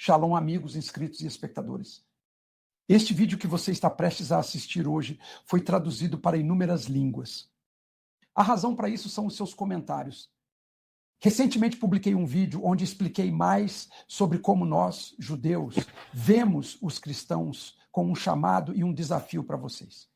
Shalom, amigos, inscritos e espectadores. Este vídeo que você está prestes a assistir hoje foi traduzido para inúmeras línguas. A razão para isso são os seus comentários. Recentemente publiquei um vídeo onde expliquei mais sobre como nós, judeus, vemos os cristãos com um chamado e um desafio para vocês.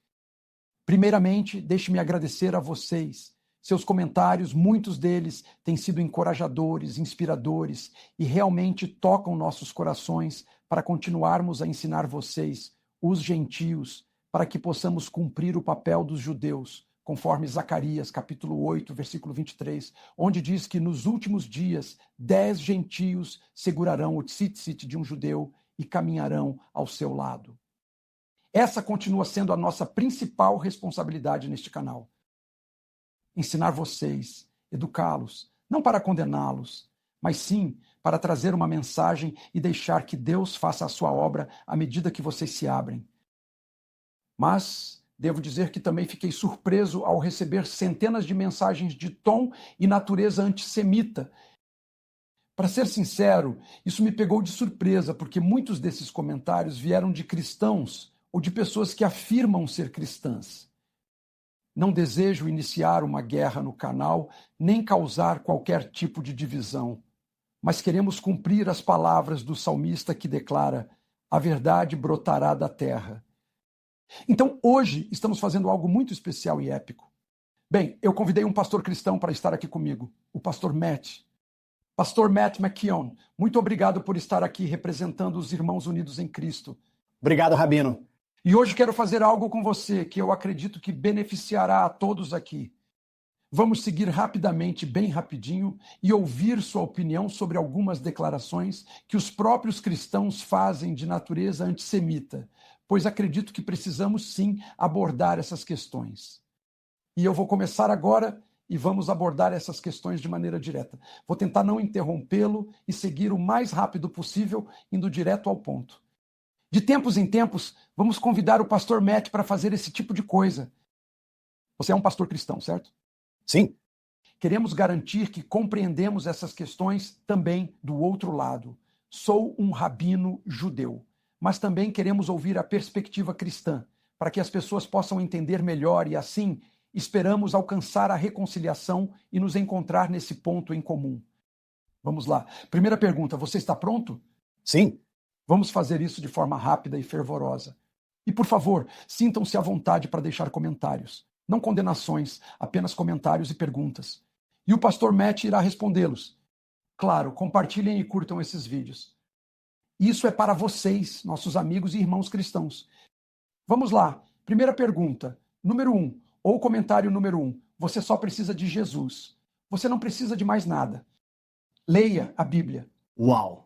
Primeiramente, deixe-me agradecer a vocês. Seus comentários, muitos deles, têm sido encorajadores, inspiradores e realmente tocam nossos corações para continuarmos a ensinar vocês, os gentios, para que possamos cumprir o papel dos judeus, conforme Zacarias, capítulo 8, versículo 23, onde diz que nos últimos dias 10 gentios segurarão o tzitzit de um judeu e caminharão ao seu lado. Essa continua sendo a nossa principal responsabilidade neste canal. Ensinar vocês, educá-los, não para condená-los, mas sim para trazer uma mensagem e deixar que Deus faça a sua obra à medida que vocês se abrem. Mas devo dizer que também fiquei surpreso ao receber centenas de mensagens de tom e natureza antissemita. Para ser sincero, isso me pegou de surpresa, porque muitos desses comentários vieram de cristãos ou de pessoas que afirmam ser cristãs. Não desejo iniciar uma guerra no canal, nem causar qualquer tipo de divisão, mas queremos cumprir as palavras do salmista que declara: a verdade brotará da terra. Então, hoje, estamos fazendo algo muito especial e épico. Bem, eu convidei um pastor cristão para estar aqui comigo, o pastor Matt. Pastor Matt McKeown, muito obrigado por estar aqui representando os Irmãos Unidos em Cristo. Obrigado, Rabino. E hoje quero fazer algo com você que eu acredito que beneficiará a todos aqui. Vamos seguir rapidamente, bem rapidinho, e ouvir sua opinião sobre algumas declarações que os próprios cristãos fazem de natureza antissemita, pois acredito que precisamos sim abordar essas questões. E eu vou começar agora e vamos abordar essas questões de maneira direta. Vou tentar não interrompê-lo e seguir o mais rápido possível, indo direto ao ponto. De tempos em tempos, vamos convidar o pastor Matt para fazer esse tipo de coisa. Você é um pastor cristão, certo? Sim. Queremos garantir que compreendemos essas questões também do outro lado. Sou um rabino judeu, mas também queremos ouvir a perspectiva cristã, para que as pessoas possam entender melhor e, assim, esperamos alcançar a reconciliação e nos encontrar nesse ponto em comum. Vamos lá. Primeira pergunta, você está pronto? Sim. Vamos fazer isso de forma rápida e fervorosa. E, por favor, sintam-se à vontade para deixar comentários. Não condenações, apenas comentários e perguntas. E o pastor Matt irá respondê-los. Claro, compartilhem e curtam esses vídeos. Isso é para vocês, nossos amigos e irmãos cristãos. Vamos lá. Primeira pergunta. Número 1, ou comentário número 1. Você só precisa de Jesus. Você não precisa de mais nada. Leia a Bíblia. Uau!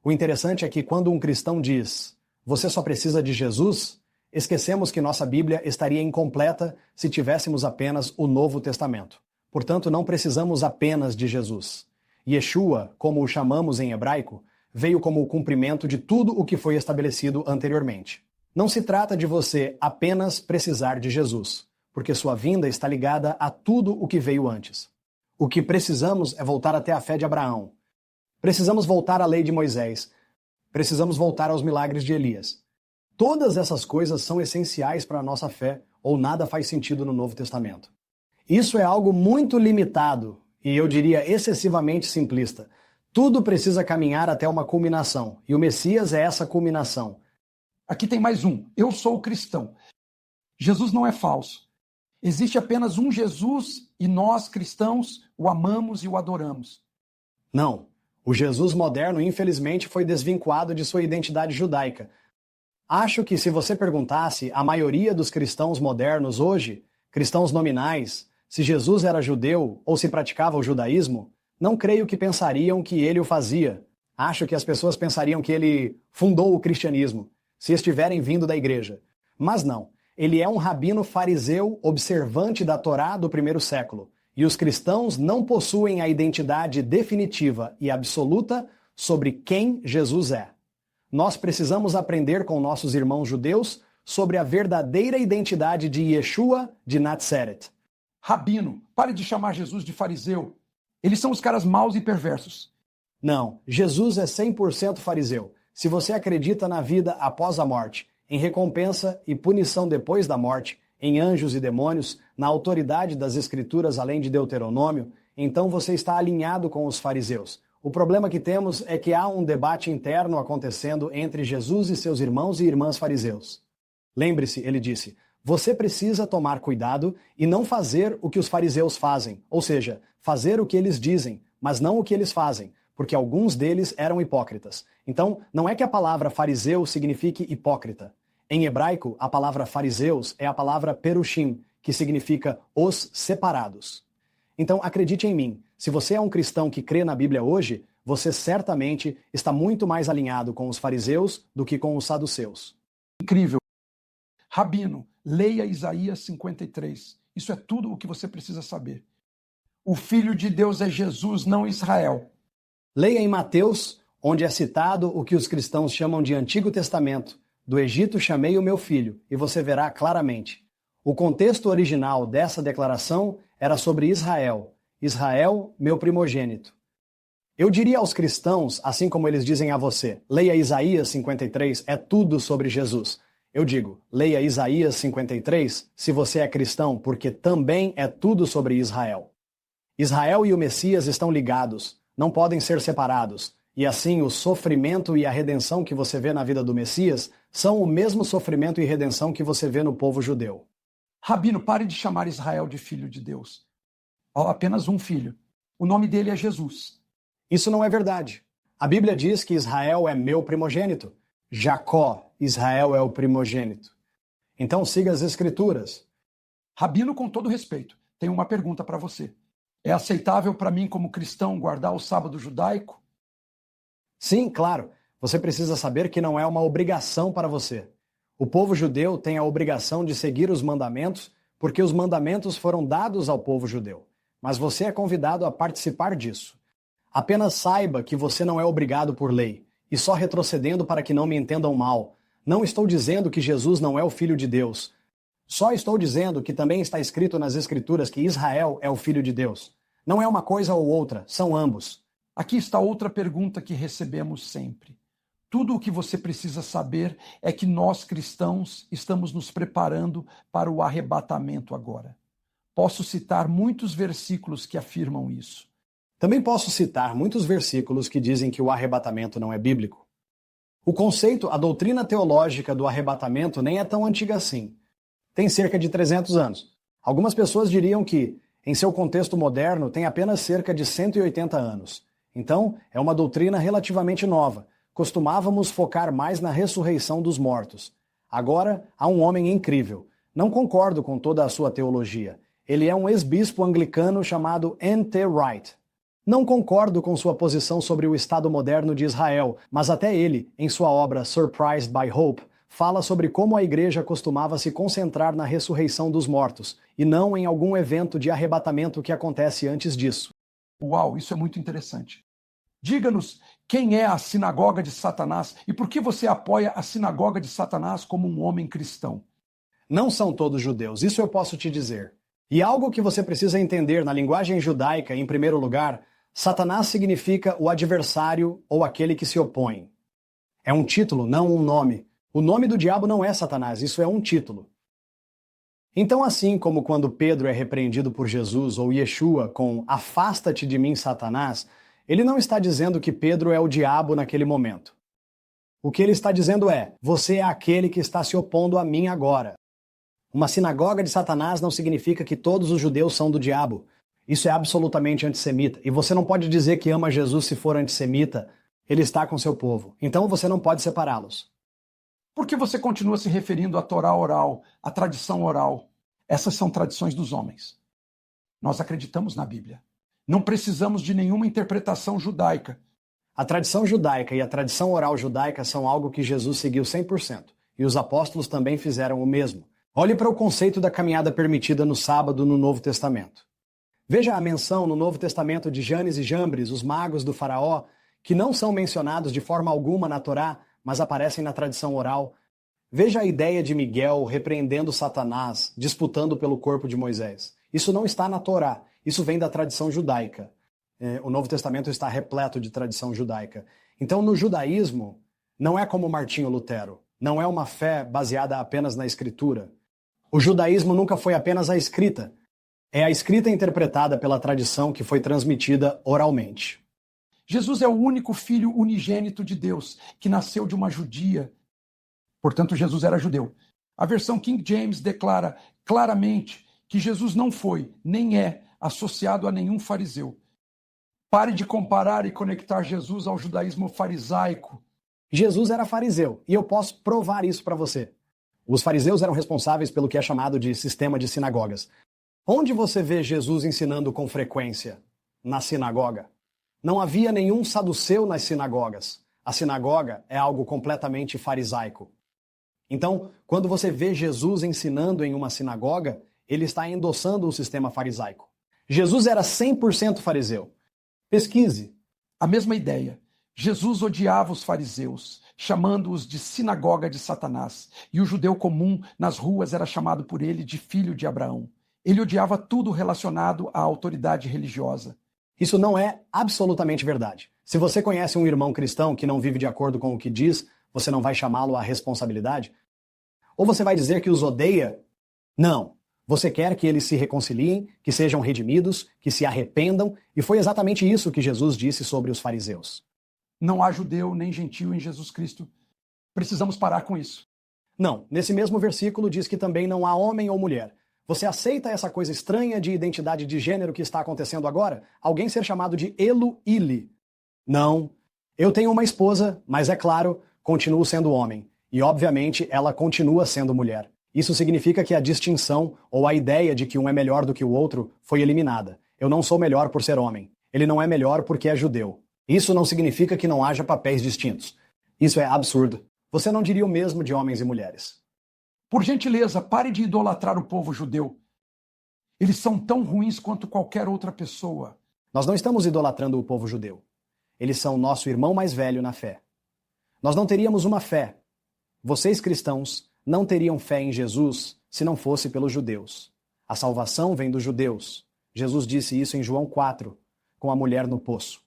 O interessante é que quando um cristão diz "você só precisa de Jesus", esquecemos que nossa Bíblia estaria incompleta se tivéssemos apenas o Novo Testamento. Portanto, não precisamos apenas de Jesus. Yeshua, como o chamamos em hebraico, veio como o cumprimento de tudo o que foi estabelecido anteriormente. Não se trata de você apenas precisar de Jesus, porque sua vinda está ligada a tudo o que veio antes. O que precisamos é voltar até a fé de Abraão. Precisamos voltar à lei de Moisés. Precisamos voltar aos milagres de Elias. Todas essas coisas são essenciais para a nossa fé, ou nada faz sentido no Novo Testamento. Isso é algo muito limitado, e eu diria excessivamente simplista. Tudo precisa caminhar até uma culminação, e o Messias é essa culminação. Aqui tem mais um. Eu sou cristão. Jesus não é falso. Existe apenas um Jesus e nós, cristãos, o amamos e o adoramos. Não. O Jesus moderno, infelizmente, foi desvinculado de sua identidade judaica. Acho que se você perguntasse à maioria dos cristãos modernos hoje, cristãos nominais, se Jesus era judeu ou se praticava o judaísmo, não creio que pensariam que ele o fazia. Acho que as pessoas pensariam que ele fundou o cristianismo, se estiverem vindo da igreja. Mas não. Ele é um rabino fariseu observante da Torá do primeiro século. E os cristãos não possuem a identidade definitiva e absoluta sobre quem Jesus é. Nós precisamos aprender com nossos irmãos judeus sobre a verdadeira identidade de Yeshua de Nazareth. Rabino, pare de chamar Jesus de fariseu. Eles são os caras maus e perversos. Não, Jesus é 100% fariseu. Se você acredita na vida após a morte, em recompensa e punição depois da morte, em anjos e demônios, na autoridade das Escrituras além de Deuteronômio, então você está alinhado com os fariseus. O problema que temos é que há um debate interno acontecendo entre Jesus e seus irmãos e irmãs fariseus. Lembre-se, ele disse, você precisa tomar cuidado e não fazer o que os fariseus fazem, ou seja, fazer o que eles dizem, mas não o que eles fazem, porque alguns deles eram hipócritas. Então, não é que a palavra fariseu signifique hipócrita. Em hebraico, a palavra fariseus é a palavra perushim, que significa os separados. Então, acredite em mim, se você é um cristão que crê na Bíblia hoje, você certamente está muito mais alinhado com os fariseus do que com os saduceus. Incrível. Rabino, leia Isaías 53. Isso é tudo o que você precisa saber. O Filho de Deus é Jesus, não Israel. Leia em Mateus, onde é citado o que os cristãos chamam de Antigo Testamento. Do Egito chamei o meu filho, e você verá claramente. O contexto original dessa declaração era sobre Israel. Israel, meu primogênito. Eu diria aos cristãos, assim como eles dizem a você, leia Isaías 53, é tudo sobre Jesus. Eu digo, leia Isaías 53 se você é cristão, porque também é tudo sobre Israel. Israel e o Messias estão ligados, não podem ser separados. E assim, o sofrimento e a redenção que você vê na vida do Messias são o mesmo sofrimento e redenção que você vê no povo judeu. Rabino, pare de chamar Israel de filho de Deus. Apenas um filho. O nome dele é Jesus. Isso não é verdade. A Bíblia diz que Israel é meu primogênito. Jacó, Israel é o primogênito. Então siga as Escrituras. Rabino, com todo respeito, tenho uma pergunta para você. É aceitável para mim, como cristão, guardar o sábado judaico? Sim, claro. Você precisa saber que não é uma obrigação para você. O povo judeu tem a obrigação de seguir os mandamentos porque os mandamentos foram dados ao povo judeu. Mas você é convidado a participar disso. Apenas saiba que você não é obrigado por lei. E só retrocedendo para que não me entendam mal. Não estou dizendo que Jesus não é o Filho de Deus. Só estou dizendo que também está escrito nas Escrituras que Israel é o Filho de Deus. Não é uma coisa ou outra, são ambos. Aqui está outra pergunta que recebemos sempre. Tudo o que você precisa saber é que nós cristãos estamos nos preparando para o arrebatamento agora. Posso citar muitos versículos que afirmam isso. Também posso citar muitos versículos que dizem que o arrebatamento não é bíblico. O conceito, a doutrina teológica do arrebatamento nem é tão antiga assim. Tem cerca de 300 anos. Algumas pessoas diriam que, em seu contexto moderno, tem apenas cerca de 180 anos. Então, é uma doutrina relativamente nova. Costumávamos focar mais na ressurreição dos mortos. Agora, há um homem incrível. Não concordo com toda a sua teologia. Ele é um ex-bispo anglicano chamado N.T. Wright. Não concordo com sua posição sobre o Estado moderno de Israel, mas até ele, em sua obra Surprised by Hope, fala sobre como a igreja costumava se concentrar na ressurreição dos mortos, e não em algum evento de arrebatamento que acontece antes disso. Uau, isso é muito interessante. Diga-nos quem é a sinagoga de Satanás e por que você apoia a sinagoga de Satanás como um homem cristão. Não são todos judeus, isso eu posso te dizer. E algo que você precisa entender na linguagem judaica, em primeiro lugar, Satanás significa o adversário ou aquele que se opõe. É um título, não um nome. O nome do diabo não é Satanás, isso é um título. Então, assim como quando Pedro é repreendido por Jesus ou Yeshua com "afasta-te de mim, Satanás", ele não está dizendo que Pedro é o diabo naquele momento. O que ele está dizendo é: você é aquele que está se opondo a mim agora. Uma sinagoga de Satanás não significa que todos os judeus são do diabo. Isso é absolutamente antissemita. E você não pode dizer que ama Jesus se for antissemita. Ele está com seu povo. Então você não pode separá-los. Por que você continua se referindo à Torá oral, à tradição oral? Essas são tradições dos homens. Nós acreditamos na Bíblia. Não precisamos de nenhuma interpretação judaica. A tradição judaica e a tradição oral judaica são algo que Jesus seguiu 100%. E os apóstolos também fizeram o mesmo. Olhe para o conceito da caminhada permitida no sábado no Novo Testamento. Veja a menção no Novo Testamento de Janes e Jambres, os magos do faraó, que não são mencionados de forma alguma na Torá, mas aparecem na tradição oral. Veja a ideia de Miguel repreendendo Satanás, disputando pelo corpo de Moisés. Isso não está na Torá, isso vem da tradição judaica. O Novo Testamento está repleto de tradição judaica. Então, no judaísmo, não é como Martinho Lutero. Não é uma fé baseada apenas na escritura. O judaísmo nunca foi apenas a escrita. É a escrita interpretada pela tradição que foi transmitida oralmente. Jesus é o único filho unigênito de Deus, que nasceu de uma judia. Portanto, Jesus era judeu. A versão King James declara claramente que Jesus não foi, nem é, associado a nenhum fariseu. Pare de comparar e conectar Jesus ao judaísmo farisaico. Jesus era fariseu, e eu posso provar isso para você. Os fariseus eram responsáveis pelo que é chamado de sistema de sinagogas. Onde você vê Jesus ensinando com frequência? Na sinagoga. Não havia nenhum saduceu nas sinagogas. A sinagoga é algo completamente farisaico. Então, quando você vê Jesus ensinando em uma sinagoga, ele está endossando o sistema farisaico. Jesus era 100% fariseu. Pesquise. A mesma ideia. Jesus odiava os fariseus, chamando-os de sinagoga de Satanás, e o judeu comum nas ruas era chamado por ele de filho de Abraão. Ele odiava tudo relacionado à autoridade religiosa. Isso não é absolutamente verdade. Se você conhece um irmão cristão que não vive de acordo com o que diz, você não vai chamá-lo à responsabilidade? Ou você vai dizer que os odeia? Não. Você quer que eles se reconciliem, que sejam redimidos, que se arrependam, e foi exatamente isso que Jesus disse sobre os fariseus. Não há judeu nem gentio em Jesus Cristo. Precisamos parar com isso. Não, nesse mesmo versículo diz que também não há homem ou mulher. Você aceita essa coisa estranha de identidade de gênero que está acontecendo agora? Alguém ser chamado de Elo-Ili. Não. Eu tenho uma esposa, mas é claro, continuo sendo homem. E obviamente ela continua sendo mulher. Isso significa que a distinção ou a ideia de que um é melhor do que o outro foi eliminada. Eu não sou melhor por ser homem. Ele não é melhor porque é judeu. Isso não significa que não haja papéis distintos. Isso é absurdo. Você não diria o mesmo de homens e mulheres. Por gentileza, pare de idolatrar o povo judeu. Eles são tão ruins quanto qualquer outra pessoa. Nós não estamos idolatrando o povo judeu. Eles são nosso irmão mais velho na fé. Nós não teríamos uma fé. Vocês cristãos não teriam fé em Jesus se não fosse pelos judeus. A salvação vem dos judeus. Jesus disse isso em João 4, com a mulher no poço.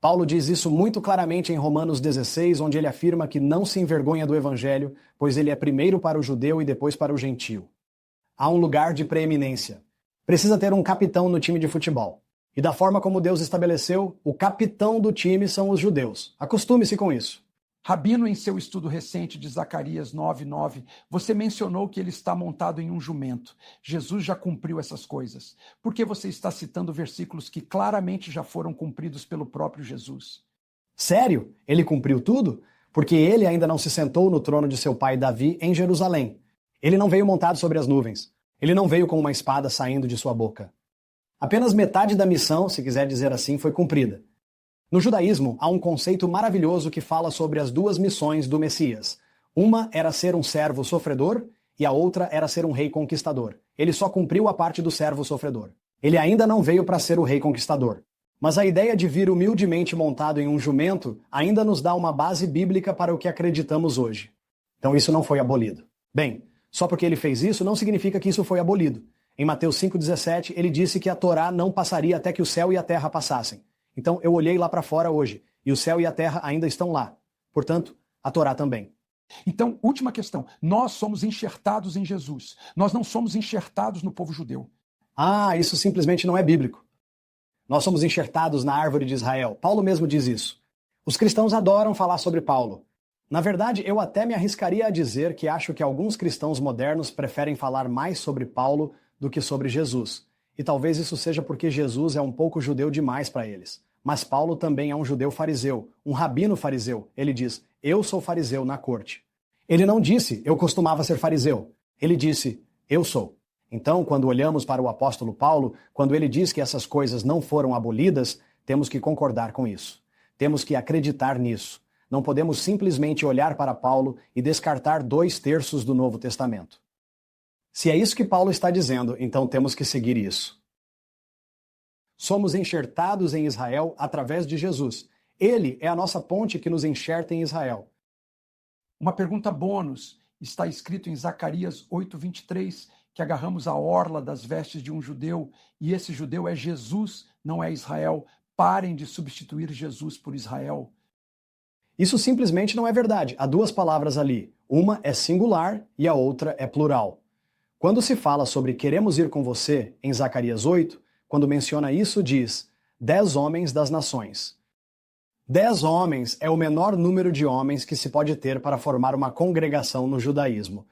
Paulo diz isso muito claramente em Romanos 16, onde ele afirma que não se envergonha do evangelho, pois ele é primeiro para o judeu e depois para o gentio. Há um lugar de preeminência. Precisa ter um capitão no time de futebol. E da forma como Deus estabeleceu, o capitão do time são os judeus. Acostume-se com isso. Rabino, em seu estudo recente de Zacarias 9:9, você mencionou que ele está montado em um jumento. Jesus já cumpriu essas coisas. Por que você está citando versículos que claramente já foram cumpridos pelo próprio Jesus? Sério? Ele cumpriu tudo? Porque ele ainda não se sentou no trono de seu pai Davi em Jerusalém. Ele não veio montado sobre as nuvens. Ele não veio com uma espada saindo de sua boca. Apenas metade da missão, se quiser dizer assim, foi cumprida. No judaísmo, há um conceito maravilhoso que fala sobre as duas missões do Messias. Uma era ser um servo sofredor e a outra era ser um rei conquistador. Ele só cumpriu a parte do servo sofredor. Ele ainda não veio para ser o rei conquistador. Mas a ideia de vir humildemente montado em um jumento ainda nos dá uma base bíblica para o que acreditamos hoje. Então isso não foi abolido. Bem, só porque ele fez isso não significa que isso foi abolido. Em Mateus 5,17, ele disse que a Torá não passaria até que o céu e a terra passassem. Então eu olhei lá para fora hoje, e o céu e a terra ainda estão lá. Portanto, a Torá também. Então, última questão. Nós somos enxertados em Jesus. Nós não somos enxertados no povo judeu. Ah, isso simplesmente não é bíblico. Nós somos enxertados na árvore de Israel. Paulo mesmo diz isso. Os cristãos adoram falar sobre Paulo. Na verdade, eu até me arriscaria a dizer que acho que alguns cristãos modernos preferem falar mais sobre Paulo do que sobre Jesus. E talvez isso seja porque Jesus é um pouco judeu demais para eles. Mas Paulo também é um judeu fariseu, um rabino fariseu. Ele diz, eu sou fariseu na corte. Ele não disse, eu costumava ser fariseu. Ele disse, eu sou. Então, quando olhamos para o apóstolo Paulo, quando ele diz que essas coisas não foram abolidas, temos que concordar com isso. Temos que acreditar nisso. Não podemos simplesmente olhar para Paulo e descartar 2/3 do Novo Testamento. Se é isso que Paulo está dizendo, então temos que seguir isso. Somos enxertados em Israel através de Jesus. Ele é a nossa ponte que nos enxerta em Israel. Uma pergunta bônus. Está escrito em Zacarias 8:23 que agarramos a orla das vestes de um judeu, e esse judeu é Jesus, não é Israel. Parem de substituir Jesus por Israel. Isso simplesmente não é verdade. Há duas palavras ali. Uma é singular e a outra é plural. Quando se fala sobre queremos ir com você, em Zacarias 8, quando menciona isso, diz 10 homens das nações. 10 homens é o menor número de homens que se pode ter para formar uma congregação no judaísmo.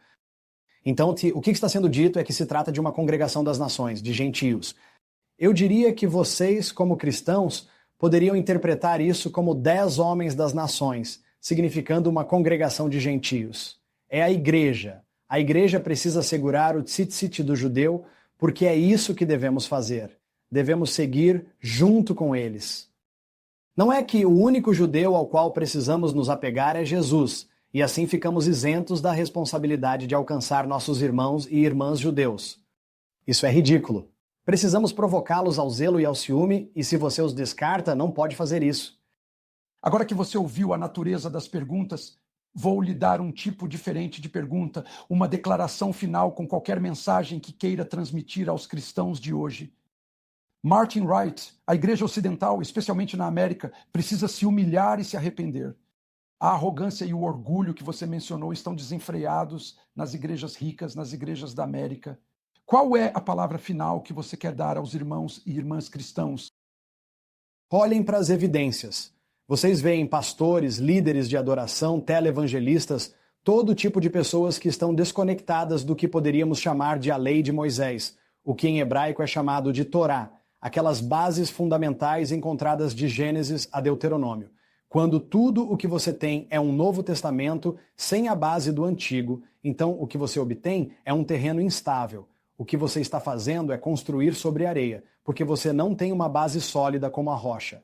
Então, o que está sendo dito é que se trata de uma congregação das nações, de gentios. Eu diria que vocês, como cristãos, poderiam interpretar isso como 10 homens das nações, significando uma congregação de gentios. É a igreja. A igreja precisa assegurar o tzitzit do judeu, porque é isso que devemos fazer. Devemos seguir junto com eles. Não é que o único judeu ao qual precisamos nos apegar é Jesus, e assim ficamos isentos da responsabilidade de alcançar nossos irmãos e irmãs judeus. Isso é ridículo. Precisamos provocá-los ao zelo e ao ciúme, e se você os descarta, não pode fazer isso. Agora que você ouviu a natureza das perguntas, vou lhe dar um tipo diferente de pergunta, uma declaração final com qualquer mensagem que queira transmitir aos cristãos de hoje. Martin Wright, a Igreja Ocidental, especialmente na América, precisa se humilhar e se arrepender. A arrogância e o orgulho que você mencionou estão desenfreados nas igrejas ricas, nas igrejas da América. Qual é a palavra final que você quer dar aos irmãos e irmãs cristãos? Olhem para as evidências. Vocês veem pastores, líderes de adoração, televangelistas, todo tipo de pessoas que estão desconectadas do que poderíamos chamar de a lei de Moisés, o que em hebraico é chamado de Torá, aquelas bases fundamentais encontradas de Gênesis a Deuteronômio. Quando tudo o que você tem é um Novo Testamento sem a base do Antigo, então o que você obtém é um terreno instável. O que você está fazendo é construir sobre areia, porque você não tem uma base sólida como a rocha.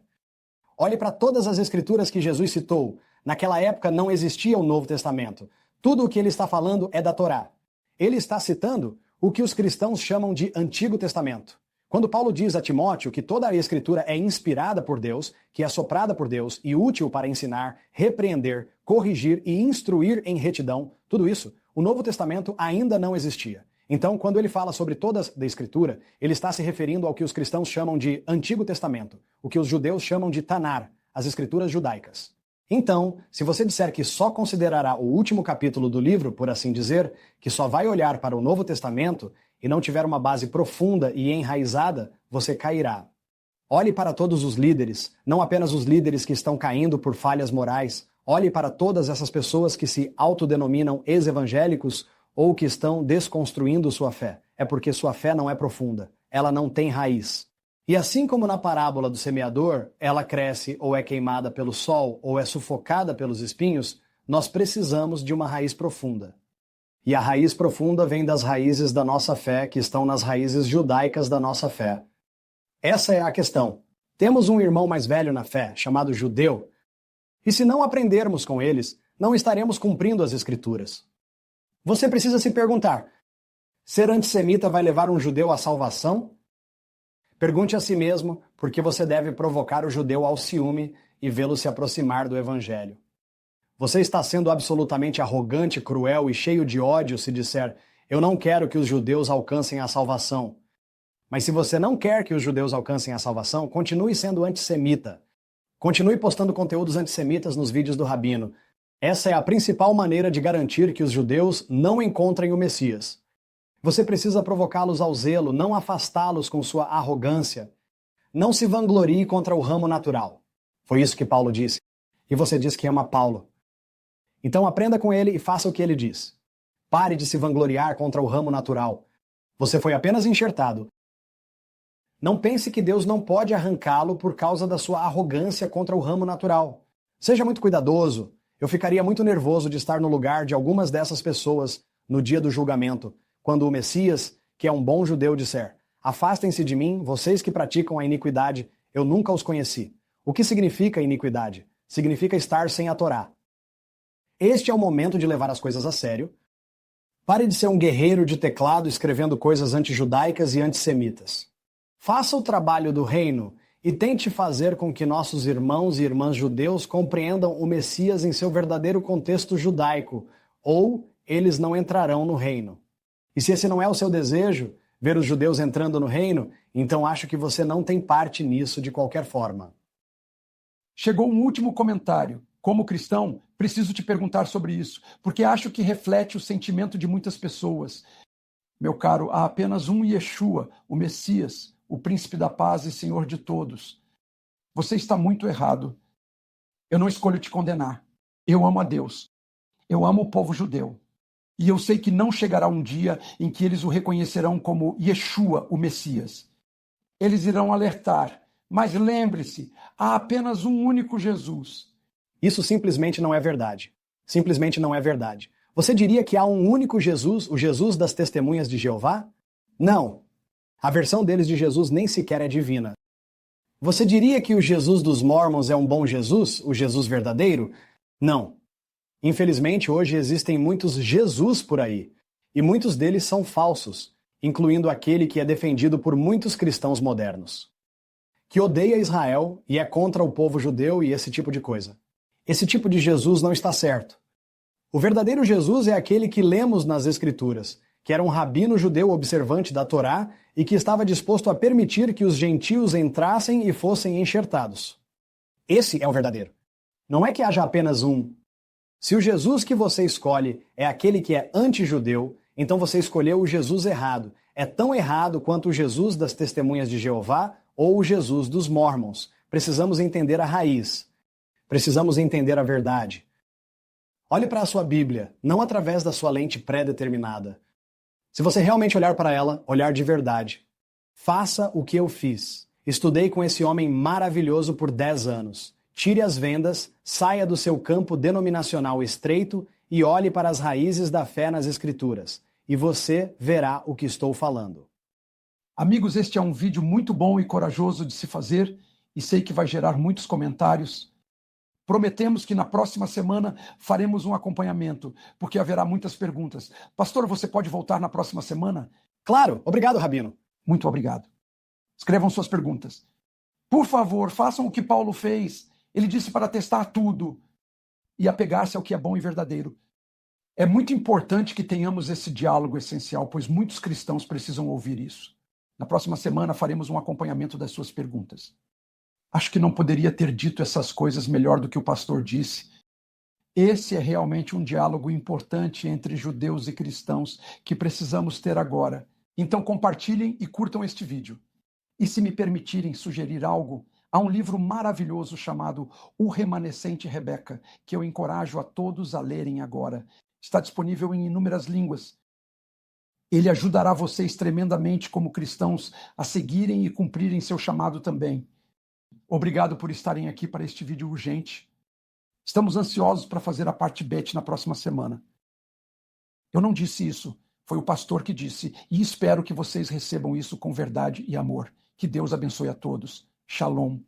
Olhe para todas as escrituras que Jesus citou. Naquela época não existia o Novo Testamento. Tudo o que ele está falando é da Torá. Ele está citando o que os cristãos chamam de Antigo Testamento. Quando Paulo diz a Timóteo que toda a Escritura é inspirada por Deus, que é soprada por Deus e útil para ensinar, repreender, corrigir e instruir em retidão, tudo isso, o Novo Testamento ainda não existia. Então, quando ele fala sobre toda a Escritura, ele está se referindo ao que os cristãos chamam de Antigo Testamento, o que os judeus chamam de Tanar, as Escrituras judaicas. Então, se você disser que só considerará o último capítulo do livro, por assim dizer, que só vai olhar para o Novo Testamento e não tiver uma base profunda e enraizada, você cairá. Olhe para todos os líderes, não apenas os líderes que estão caindo por falhas morais. Olhe para todas essas pessoas que se autodenominam ex-evangélicos ou que estão desconstruindo sua fé. É porque sua fé não é profunda. Ela não tem raiz. E assim como na parábola do semeador, ela cresce ou é queimada pelo sol ou é sufocada pelos espinhos, nós precisamos de uma raiz profunda. E a raiz profunda vem das raízes da nossa fé, que estão nas raízes judaicas da nossa fé. Essa é a questão. Temos um irmão mais velho na fé, chamado judeu, e se não aprendermos com eles, não estaremos cumprindo as Escrituras. Você precisa se perguntar, ser antissemita vai levar um judeu à salvação? Pergunte a si mesmo por que você deve provocar o judeu ao ciúme e vê-lo se aproximar do Evangelho. Você está sendo absolutamente arrogante, cruel e cheio de ódio se disser, eu não quero que os judeus alcancem a salvação. Mas se você não quer que os judeus alcancem a salvação, continue sendo antissemita. Continue postando conteúdos antissemitas nos vídeos do Rabino. Essa é a principal maneira de garantir que os judeus não encontrem o Messias. Você precisa provocá-los ao zelo, não afastá-los com sua arrogância. Não se vanglorie contra o ramo natural. Foi isso que Paulo disse. E você diz que ama Paulo. Então aprenda com ele e faça o que ele diz. Pare de se vangloriar contra o ramo natural. Você foi apenas enxertado. Não pense que Deus não pode arrancá-lo por causa da sua arrogância contra o ramo natural. Seja muito cuidadoso. Eu ficaria muito nervoso de estar no lugar de algumas dessas pessoas no dia do julgamento, quando o Messias, que é um bom judeu, disser, afastem-se de mim, vocês que praticam a iniquidade, eu nunca os conheci. O que significa iniquidade? Significa estar sem a Torá. Este é o momento de levar as coisas a sério. Pare de ser um guerreiro de teclado escrevendo coisas antijudaicas e antissemitas. Faça o trabalho do reino e tente fazer com que nossos irmãos e irmãs judeus compreendam o Messias em seu verdadeiro contexto judaico, ou eles não entrarão no reino. E se esse não é o seu desejo, ver os judeus entrando no reino, então acho que você não tem parte nisso de qualquer forma. Chegou um último comentário. Como cristão, preciso te perguntar sobre isso, porque acho que reflete o sentimento de muitas pessoas. Meu caro, há apenas um Yeshua, o Messias, o príncipe da paz e Senhor de todos. Você está muito errado. Eu não escolho te condenar. Eu amo a Deus. Eu amo o povo judeu. E eu sei que não chegará um dia em que eles o reconhecerão como Yeshua, o Messias. Eles irão alertar, mas lembre-se, há apenas um único Jesus. Isso simplesmente não é verdade. Simplesmente não é verdade. Você diria que há um único Jesus, o Jesus das Testemunhas de Jeová? Não. A versão deles de Jesus nem sequer é divina. Você diria que o Jesus dos Mormons é um bom Jesus, o Jesus verdadeiro? Não. Infelizmente, hoje existem muitos Jesus por aí, e muitos deles são falsos, incluindo aquele que é defendido por muitos cristãos modernos, que odeia Israel e é contra o povo judeu e esse tipo de coisa. Esse tipo de Jesus não está certo. O verdadeiro Jesus é aquele que lemos nas Escrituras, que era um rabino judeu observante da Torá e que estava disposto a permitir que os gentios entrassem e fossem enxertados. Esse é o verdadeiro. Não é que haja apenas um. Se o Jesus que você escolhe é aquele que é anti-judeu, então você escolheu o Jesus errado. É tão errado quanto o Jesus das Testemunhas de Jeová ou o Jesus dos Mormons. Precisamos entender a raiz. Precisamos entender a verdade. Olhe para a sua Bíblia, não através da sua lente pré-determinada. Se você realmente olhar para ela, olhar de verdade. Faça o que eu fiz. Estudei com esse homem maravilhoso por 10 anos. Tire as vendas, saia do seu campo denominacional estreito e olhe para as raízes da fé nas Escrituras. E você verá o que estou falando. Amigos, este é um vídeo muito bom e corajoso de se fazer e sei que vai gerar muitos comentários. Prometemos que na próxima semana faremos um acompanhamento, porque haverá muitas perguntas. Pastor, você pode voltar na próxima semana? Claro, obrigado, Rabino. Muito obrigado. Escrevam suas perguntas. Por favor, façam o que Paulo fez. Ele disse para testar tudo e apegar-se ao que é bom e verdadeiro. É muito importante que tenhamos esse diálogo essencial, pois muitos cristãos precisam ouvir isso. Na próxima semana faremos um acompanhamento das suas perguntas. Acho que não poderia ter dito essas coisas melhor do que o pastor disse. Esse é realmente um diálogo importante entre judeus e cristãos que precisamos ter agora. Então compartilhem e curtam este vídeo. E se me permitirem sugerir algo, há um livro maravilhoso chamado O Remanescente Rebeca, que eu encorajo a todos a lerem agora. Está disponível em inúmeras línguas. Ele ajudará vocês tremendamente como cristãos a seguirem e cumprirem seu chamado também. Obrigado por estarem aqui para este vídeo urgente. Estamos ansiosos para fazer a parte Bet na próxima semana. Eu não disse isso, foi o pastor que disse, e espero que vocês recebam isso com verdade e amor. Que Deus abençoe a todos. Shalom.